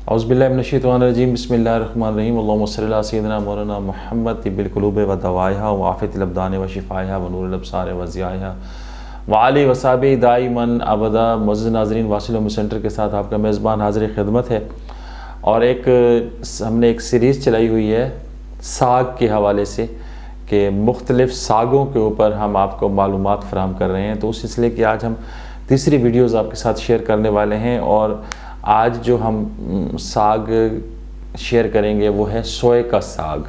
औज़ुबिल्लाहिमिनश्शैतानिर्रजीम बिस्मिल्लाहिर्रहमानिर्रहीम अल्लाहुम्मा सल्लि अला सय्यिदिना मौलाना मुहम्मद तिब्बिल क़ुलूब व दवाइहा व आफ़ियतिल अब्दान व शिफ़ाइहा व नूरिल अब्सार व ज़ियाइहा व आलिहि व सहाबिही दाइमन अबदा। मुअज़्ज़िज़ नाज़रीन, वासिल उम्मी सेंटर के साथ आपका मेज़बान हाज़िर खिदमत है और हमने एक सीरीज़ चलाई हुई है साग के हवाले से कि मुख्तलिफ़ सागों के ऊपर हम आपको मालूमात फ़राहम कर रहे हैं। तो उस सिलसिले की आज हम तीसरी वीडियोज़ आपके साथ शेयर करने वाले हैं और आज जो हम साग शेयर करेंगे वो है सोए का साग।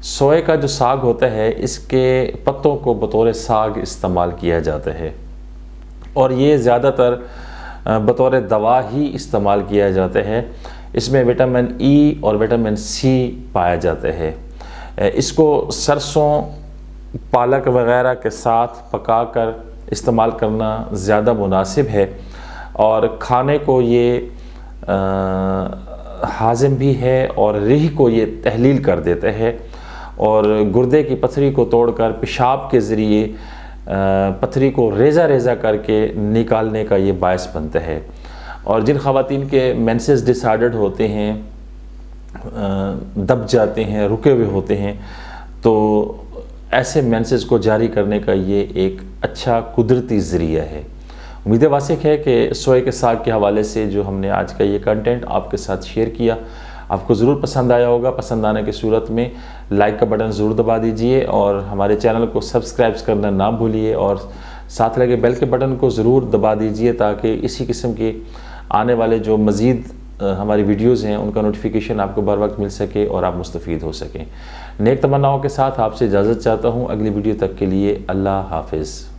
सोए का जो साग होता है इसके पत्तों को बतौर साग इस्तेमाल किया जाता है और ये ज़्यादातर बतौर दवा ही इस्तेमाल किया जाता है। इसमें विटामिन ई और विटामिन सी पाया जाता है। इसको सरसों पालक वग़ैरह के साथ पकाकर इस्तेमाल करना ज़्यादा मुनासिब है और खाने को ये हाज़िम भी है और रिह को ये तहलील कर देता है और गुर्दे की पथरी को तोड़कर पेशाब के ज़रिए पथरी को रेज़ा रेज़ा करके निकालने का ये बायस बनता है। और जिन ख़वातीन के मेंसेस डिसऑर्डर्ड होते हैं, दब जाते हैं, रुके हुए होते हैं, तो ऐसे मेंसेस को जारी करने का ये एक अच्छा कुदरती ज़रिया है। उम्मीद वासिक है कि सोए के साग के हवाले से जो हमने आज का ये कंटेंट आपके साथ शेयर किया आपको ज़रूर पसंद आया होगा। पसंद आने की सूरत में लाइक का बटन ज़रूर दबा दीजिए और हमारे चैनल को सब्सक्राइब करना ना भूलिए और साथ लगे बेल के बटन को ज़रूर दबा दीजिए ताकि इसी किस्म के आने वाले जो मज़ीद हमारी वीडियोज़ हैं उनका नोटिफिकेशन आपको बर वक्त मिल सके और आप मुस्तफ़ीद हो सकें। नेक तमन्नाओं के साथ आपसे इजाज़त चाहता हूँ। अगली वीडियो तक के लिए अल्लाह हाफ़िज़।